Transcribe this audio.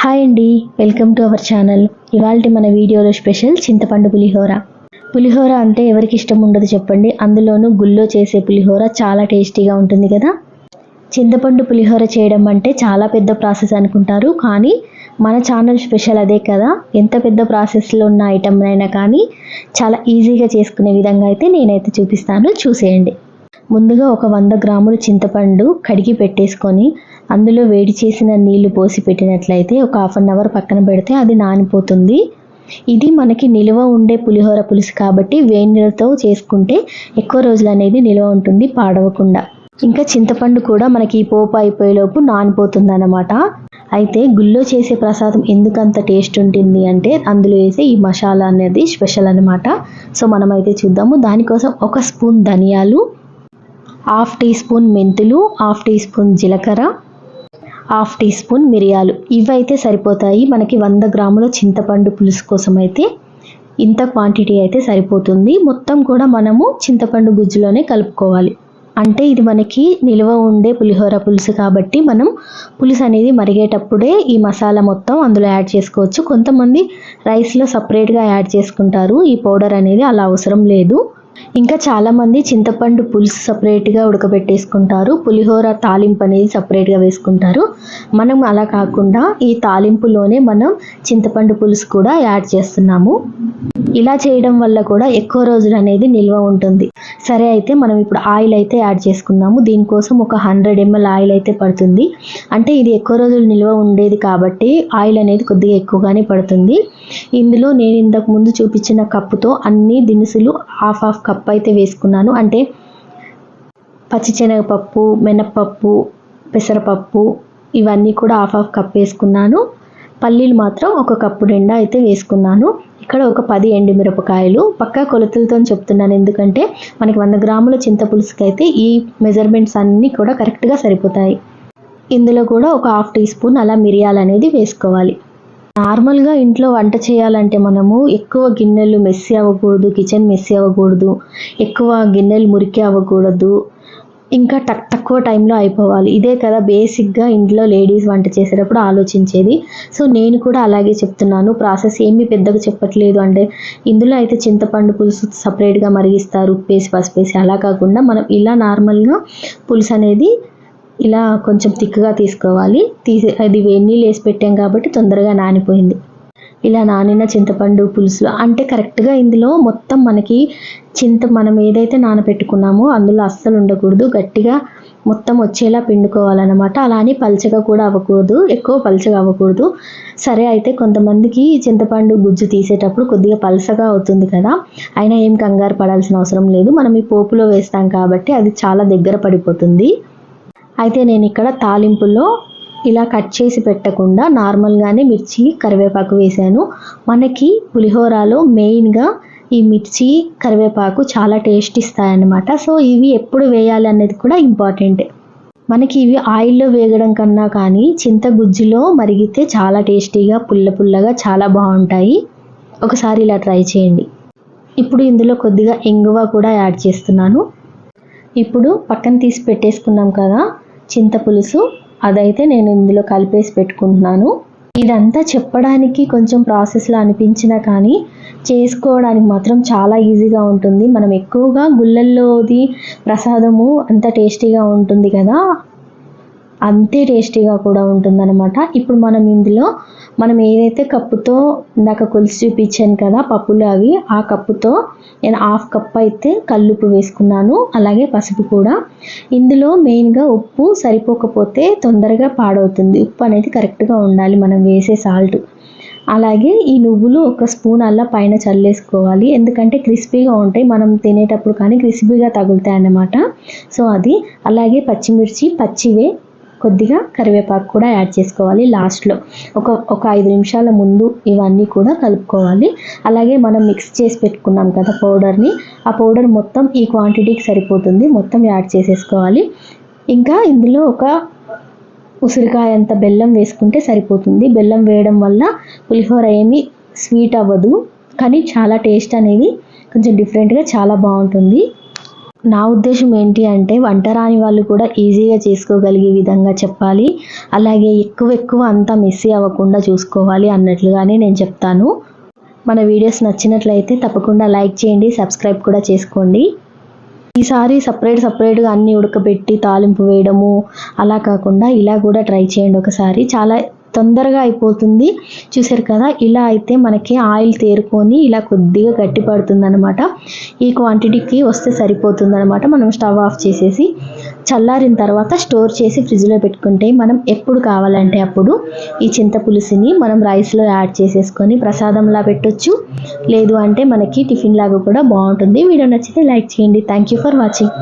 Hi అండి, welcome to our channel. ఇవాల్టి మన వీడియోలో స్పెషల్ చింతపండు పులిహోర. పులిహోర అంటే ఎవరికి ఇష్టం ఉండదు చెప్పండి. అందులోనూ గుళ్ళో చేసే పులిహోర చాలా టేస్టీగా ఉంటుంది కదా. చింతపండు పులిహోర చేయడం అంటే చాలా పెద్ద ప్రాసెస్ అనుకుంటారు, కానీ మన ఛానల్ స్పెషల్ అదే కదా. ఎంత పెద్ద ప్రాసెస్లో ఉన్న ఐటమ్ అయినా కానీ చాలా ఈజీగా చేసుకునే విధంగా అయితే నేనైతే చూపిస్తాను, చూసేయండి. ముందుగా ఒక 100 గ్రాములు చింతపండు కడిగి పెట్టేసుకొని అందులో వేడి చేసిన నీళ్లు పోసి పెట్టినట్లయితే ఒక 1/2 అవర్ పక్కన పెడితే అది నానిపోతుంది. ఇది మనకి నిల్వ ఉండే పులిహోర పులుసు కాబట్టి వేడి నీళ్ళతో చేసుకుంటే ఎక్కువ రోజులు అనేది నిల్వ ఉంటుంది, పాడవకుండా. ఇంకా చింతపండు కూడా మనకి పోపు అయిపోయేలోపు నానిపోతుంది అన్నమాట. అయితే గుళ్ళో చేసే ప్రసాదం ఎందుకంత టేస్ట్ ఉంటుంది అంటే అందులో వేసే ఈ మసాలా అనేది స్పెషల్ అన్నమాట. సో మనమైతే చూద్దాము. దానికోసం 1 స్పూన్ ధనియాలు, 1/2 టీ స్పూన్ మెంతులు, 1/2 టీ స్పూన్ జీలకర్ర, 1/2 టీ స్పూన్ మిరియాలు, ఇవైతే సరిపోతాయి. మనకి 100 గ్రాముల చింతపండు పులుసు కోసం అయితే ఇంత క్వాంటిటీ అయితే సరిపోతుంది. మొత్తం కూడా మనము చింతపండు గుజ్జులోనే కలుపుకోవాలి. అంటే ఇది మనకి నిల్వ ఉండే పులిహోర పులుసు కాబట్టి మనం పులుసు అనేది మరిగేటప్పుడే ఈ మసాలా మొత్తం అందులో యాడ్ చేసుకోవచ్చు. కొంతమంది రైస్లో సపరేట్గా యాడ్ చేసుకుంటారు, ఈ పౌడర్ అనేది అలా అవసరం లేదు. ఇంకా చాలామంది చింతపండు పులుసు సపరేట్గా ఉడకబెట్టేసుకుంటారు, పులిహోర తాలింపు అనేది సపరేట్గా వేసుకుంటారు. మనం అలా కాకుండా ఈ తాలింపులోనే మనం చింతపండు పులుసు కూడా యాడ్ చేస్తున్నాము. ఇలా చేయడం వల్ల కూడా ఎక్కువ రోజులు అనేది నిల్వ ఉంటుంది. సరే, అయితే మనం ఇప్పుడు ఆయిల్ అయితే యాడ్ చేసుకున్నాము. దీనికోసం ఒక 100 ml ఆయిల్ అయితే పడుతుంది. అంటే ఇది ఎక్కువ రోజులు నిల్వ ఉండేది కాబట్టి ఆయిల్ అనేది కొద్దిగా ఎక్కువగానే పడుతుంది. ఇందులో నేను ఇంతకు ముందు చూపించిన కప్పుతో అన్ని దినుసులు హాఫ్ కప్ అయితే వేసుకున్నాను. అంటే పచ్చిశనగపప్పు, మినప్పప్పు, పెసరపప్పు ఇవన్నీ కూడా హాఫ్ కప్ వేసుకున్నాను. పల్లీలు మాత్రం 1 కప్పు నిండా అయితే వేసుకున్నాను. ఇక్కడ ఒక 10 ఎండుమిరపకాయలు, పక్కా కొలతలతో చెప్తున్నాను ఎందుకంటే మనకి 100 గ్రాముల చింతపులుసుకి అయితే ఈ మెజర్మెంట్స్ అన్నీ కూడా కరెక్ట్గా సరిపోతాయి. ఇందులో కూడా ఒక 1/2 టీ స్పూన్ అలా మిరియాలు అనేది వేసుకోవాలి. నార్మల్గా ఇంట్లో వంట చేయాలంటే మనము ఎక్కువ గిన్నెలు మెస్సీ అవ్వకూడదు, కిచెన్ మెస్సీ అవ్వకూడదు, ఎక్కువ గిన్నెలు మురికి అవ్వకూడదు, ఇంకా తక్కువ టైంలో అయిపోవాలి. ఇదే కదా బేసిక్గా ఇంట్లో లేడీస్ వంట చేసేటప్పుడు ఆలోచించేది. సో నేను కూడా అలాగే చెప్తున్నాను, ప్రాసెస్ ఏమీ పెద్దగా చెప్పట్లేదు. అంటే ఇందులో అయితే చింతపండు పులుసు సపరేట్గా మరిగిస్తారు, ఉప్పేసి పసుపేసి, అలా కాకుండా మనం ఇలా నార్మల్గా పులుసు అనేది ఇలా కొంచెం థిక్గా తీసుకోవాలి. అది వేడి నీళ్ళు వేసి పెట్టాం కాబట్టి తొందరగా నానిపోయింది. ఇలా నానిన చింతపండు పులుసులో అంటే కరెక్ట్గా ఇందులో మొత్తం మనకి మనం ఏదైతే నానబెట్టుకున్నామో అందులో అస్సలు ఉండకూడదు, గట్టిగా మొత్తం వచ్చేలా పిండుకోవాలన్నమాట. అలానే పల్చగా కూడా అవ్వకూడదు, ఎక్కువ పల్చగా అవ్వకూడదు. సరే, అయితే కొంతమందికి చింతపండు గుజ్జు తీసేటప్పుడు కొద్దిగా పల్చగా అవుతుంది కదా, అయినా ఏం కంగారు పడాల్సిన అవసరం లేదు. మనం ఈ పోపులో వేస్తాం కాబట్టి అది చాలా దగ్గర పడిపోతుంది. అయితే నేను ఇక్కడ తాలింపులో ఇలా కట్ చేసి పెట్టకుండా నార్మల్గానే మిర్చి, కరివేపాకు వేసాను. మనకి పులిహోరలో మెయిన్గా ఈ మిర్చి, కరివేపాకు చాలా టేస్ట్ ఇస్తాయన్నమాట. సో ఇవి ఎప్పుడు వేయాలి అనేది కూడా ఇంపార్టెంట్. మనకి ఇవి ఆయిల్లో వేగడం కన్నా కానీ చింతగుజ్జులో మరిగితే చాలా టేస్టీగా పుల్లగా చాలా బాగుంటాయి. ఒకసారి ఇలా ట్రై చేయండి. ఇప్పుడు ఇందులో కొద్దిగా ఇంగువ కూడా యాడ్ చేస్తున్నాను. ఇప్పుడు పక్కన తీసి పెట్టేసుకున్నాం కదా చింతపులుసు, అదైతే నేను ఇందులో కలిపేసి పెట్టుకుంటున్నాను. ఇదంతా చెప్పడానికి కొంచెం ప్రాసెస్లో అనిపించినా కానీ చేసుకోవడానికి మాత్రం చాలా ఈజీగా ఉంటుంది. మనం ఎక్కువగా గుళ్ళల్లోది ప్రసాదము అంత టేస్టీగా ఉంటుంది కదా, అంతే టేస్టీగా కూడా ఉంటుందన్నమాట. ఇప్పుడు మనం ఇందులో ఏదైతే కప్పుతో ఇందాక కొలిసి చూపించాను కదా పప్పులు, అవి ఆ కప్పుతో నేను 1/2 కప్ అయితే కల్లుప్పు వేసుకున్నాను, అలాగే పసుపు కూడా. ఇందులో మెయిన్గా ఉప్పు సరిపోకపోతే తొందరగా పాడవుతుంది, ఉప్పు అనేది కరెక్ట్గా ఉండాలి మనం వేసే సాల్ట్. అలాగే ఈ నువ్వులు 1 స్పూన్ అలా పైన చల్లేసుకోవాలి, ఎందుకంటే క్రిస్పీగా ఉంటాయి, మనం తినేటప్పుడు కానీ క్రిస్పీగా తగులుతాయి అన్నమాట. సో అది, అలాగే పచ్చిమిర్చి పచ్చివే, కొద్దిగా కరివేపాకు కూడా యాడ్ చేసుకోవాలి లాస్ట్లో. ఒక 5 నిమిషాల ముందు ఇవన్నీ కూడా కలుపుకోవాలి. అలాగే మనం మిక్స్ చేసి పెట్టుకున్నాం కదా పౌడర్ని, ఆ పౌడర్ మొత్తం ఈ క్వాంటిటీకి సరిపోతుంది, మొత్తం యాడ్ చేసేసుకోవాలి. ఇంకా ఇందులో ఒక ఉసిరికాయ అంత బెల్లం వేసుకుంటే సరిపోతుంది. బెల్లం వేయడం వల్ల పులిహోర ఏమీ స్వీట్ అవ్వదు, కానీ చాలా టేస్ట్ అనేది కొంచెం డిఫరెంట్గా చాలా బాగుంటుంది. నా ఉద్దేశం ఏంటి అంటే వంట రాని వాళ్ళు కూడా ఈజీగా చేసుకోగలిగే విధంగా చెప్పాలి. అలాగే ఎక్కువ అంతా మెస్సీ అవ్వకుండా చూసుకోవాలి అన్నట్లుగానే నేను చెప్తాను. మన వీడియోస్ నచ్చినట్లయితే తప్పకుండా లైక్ చేయండి, సబ్స్క్రైబ్ కూడా చేసుకోండి. ఈసారి సపరేట్గా అన్నీ ఉడకబెట్టి తాలింపు వేయడము అలా కాకుండా ఇలా కూడా ట్రై చేయండి ఒకసారి. చాలా తొందరగా అయిపోతుంది. చూసారు కదా, ఇలా అయితే మనకి ఆయిల్ తేరుకొని ఇలా కొద్దిగా గట్టి పడుతుందనమాట. ఈ క్వాంటిటీకి వస్తే సరిపోతుందనమాట. మనం స్టవ్ ఆఫ్ చేసేసి చల్లారిన తర్వాత స్టోర్ చేసి ఫ్రిడ్జ్లో పెట్టుకుంటే మనం ఎప్పుడు కావాలంటే అప్పుడు ఈ చింతపులుసుని మనం రైస్లో యాడ్ చేసేసుకొని ప్రసాదంలా పెట్టొచ్చు. లేదు అంటే మనకి టిఫిన్ లాగా కూడా బాగుంటుంది. వీడియో నచ్చితే లైక్ చేయండి. Thank you for watching.